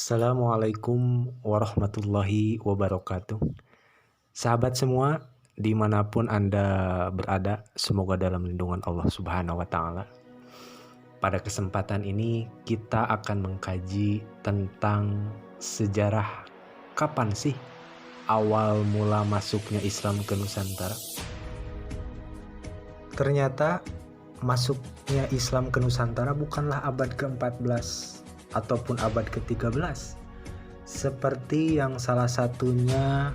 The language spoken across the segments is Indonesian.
Assalamualaikum warahmatullahi wabarakatuh. Sahabat semua, dimanapun Anda berada, semoga dalam lindungan Allah Subhanahu wa Ta'ala. Pada kesempatan ini, kita akan mengkaji tentang sejarah kapan sih awal mula masuknya Islam ke Nusantara. Ternyata, masuknya Islam ke Nusantara bukanlah abad ke-14 ataupun abad ke-13 seperti yang salah satunya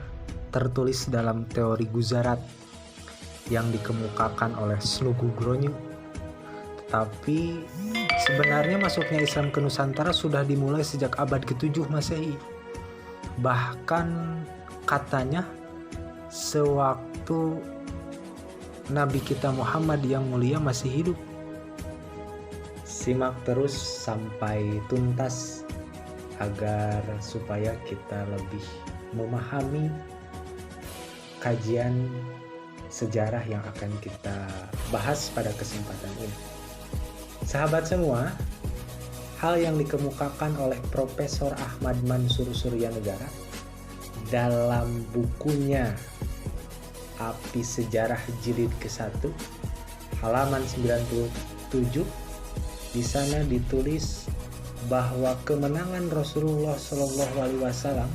tertulis dalam teori Guzarat yang dikemukakan oleh Slugu Gronyu. Tetapi sebenarnya masuknya Islam ke Nusantara sudah dimulai sejak abad ke-7 Masehi. Bahkan katanya sewaktu Nabi kita Muhammad yang mulia masih hidup. Simak terus sampai tuntas agar supaya kita lebih memahami kajian sejarah yang akan kita bahas pada kesempatan ini. Sahabat semua, hal yang dikemukakan oleh Profesor Ahmad Mansur Suryanegara dalam bukunya Api Sejarah Jilid ke-1 halaman 97, di sana ditulis bahwa kemenangan Rasulullah SAW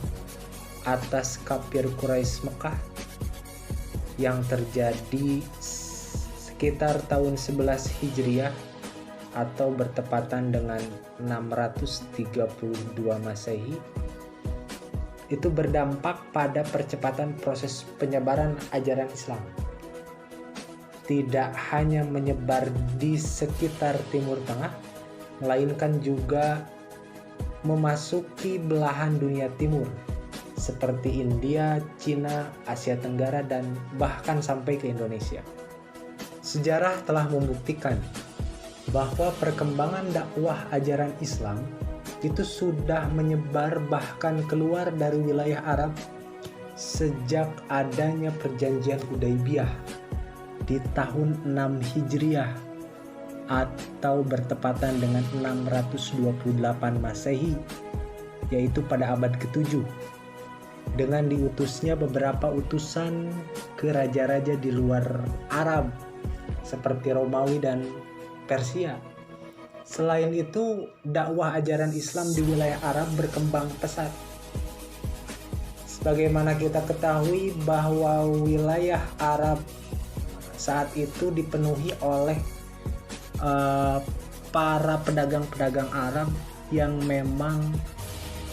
atas kafir Quraisy Mekah yang terjadi sekitar tahun 11 Hijriah atau bertepatan dengan 632 Masehi itu berdampak pada percepatan proses penyebaran ajaran Islam. Tidak hanya menyebar di sekitar Timur Tengah, melainkan juga memasuki belahan dunia timur seperti India, Cina, Asia Tenggara, dan bahkan sampai ke Indonesia. Sejarah telah membuktikan bahwa perkembangan dakwah ajaran Islam itu sudah menyebar bahkan keluar dari wilayah Arab sejak adanya perjanjian Hudaybiyah di tahun 6 Hijriah atau bertepatan dengan 628 Masehi, yaitu pada abad ke-7, dengan diutusnya beberapa utusan ke raja-raja di luar Arab seperti Romawi dan Persia. Selain itu, dakwah ajaran Islam di wilayah Arab berkembang pesat. Sebagaimana kita ketahui bahwa wilayah Arab saat itu dipenuhi oleh para pedagang-pedagang Arab yang memang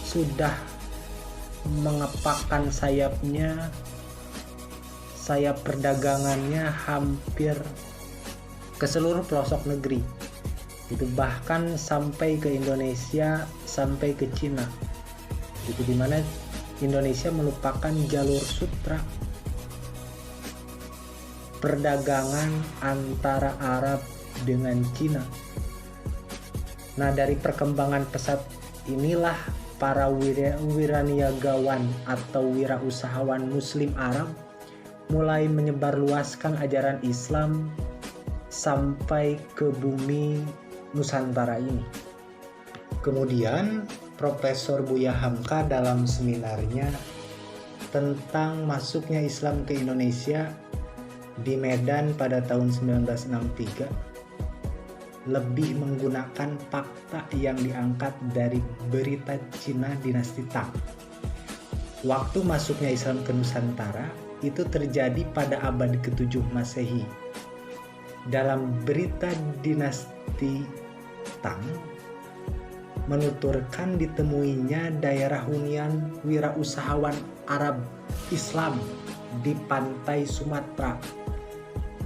sudah mengepakkan sayap perdagangannya hampir ke seluruh pelosok negeri. Itu bahkan sampai ke Indonesia, sampai ke Cina. Itu dimana Indonesia merupakan jalur sutra perdagangan antara Arab dengan Cina. Nah, dari perkembangan pesat inilah para wiraniagawan atau wirausahawan Muslim Arab mulai menyebarluaskan ajaran Islam sampai ke bumi Nusantara ini. Kemudian Profesor Buya Hamka dalam seminarnya tentang masuknya Islam ke Indonesia di Medan pada tahun 1963 lebih menggunakan fakta yang diangkat dari berita Cina dinasti Tang. Waktu masuknya Islam ke Nusantara itu terjadi pada abad ke-7 Masehi. Dalam berita dinasti Tang menuturkan ditemuinya daerah hunian wirausahawan Arab Islam di pantai Sumatera.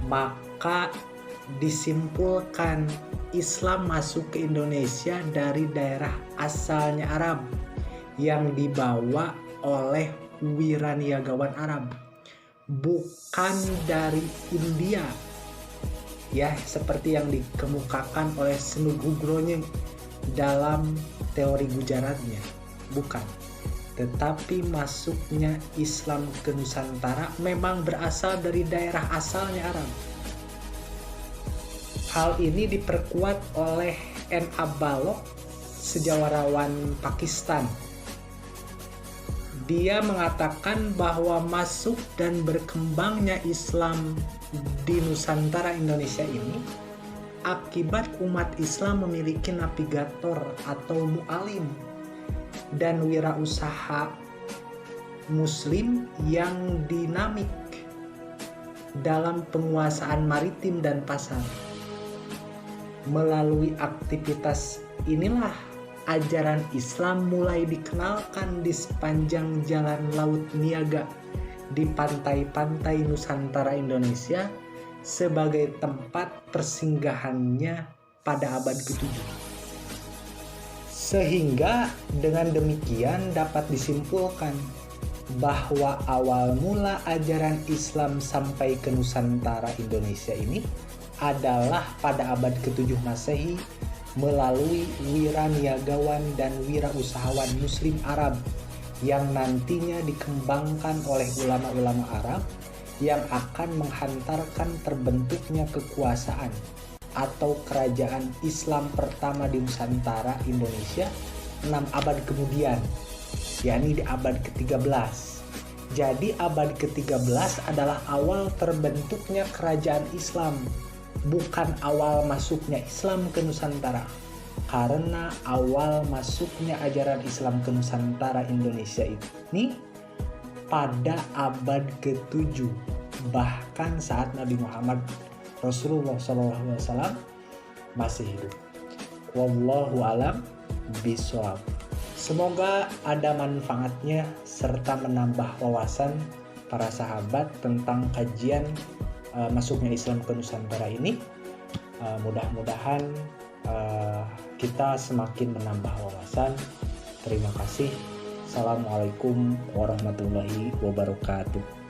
Maka disimpulkan Islam masuk ke Indonesia dari daerah asalnya Arab yang dibawa oleh wiraniagawan Arab, bukan dari India, ya seperti yang dikemukakan oleh Senugroho dalam teori Gujaratnya. Bukan, tetapi masuknya Islam ke Nusantara memang berasal dari daerah asalnya Arab. Hal ini diperkuat oleh N.A. Balogh, sejawarawan Pakistan. Dia mengatakan bahwa masuk dan berkembangnya Islam di Nusantara Indonesia ini akibat umat Islam memiliki navigator atau mu'alim dan wirausaha Muslim yang dinamik dalam penguasaan maritim dan pasar. Melalui aktivitas inilah ajaran Islam mulai dikenalkan di sepanjang jalan laut niaga di pantai-pantai Nusantara Indonesia sebagai tempat persinggahannya pada abad ke-7. Sehingga dengan demikian dapat disimpulkan bahwa awal mula ajaran Islam sampai ke Nusantara Indonesia ini adalah pada abad ke-7 Masehi melalui wiraniagawan dan wirausahawan Muslim Arab yang nantinya dikembangkan oleh ulama-ulama Arab yang akan menghantarkan terbentuknya kekuasaan atau kerajaan Islam pertama di Nusantara Indonesia 6 abad kemudian, yakni di abad ke-13. Jadi abad ke-13 adalah awal terbentuknya kerajaan Islam, bukan awal masuknya Islam ke Nusantara. Karena awal masuknya ajaran Islam ke Nusantara Indonesia ini pada abad ke-7, bahkan saat Nabi Muhammad Rasulullah SAW masih hidup. Wallahu alam bishawab. Semoga ada manfaatnya serta menambah wawasan para sahabat tentang kajian masuknya Islam ke Nusantara ini. Mudah-mudahan kita semakin menambah wawasan. Terima kasih. Assalamualaikum warahmatullahi wabarakatuh.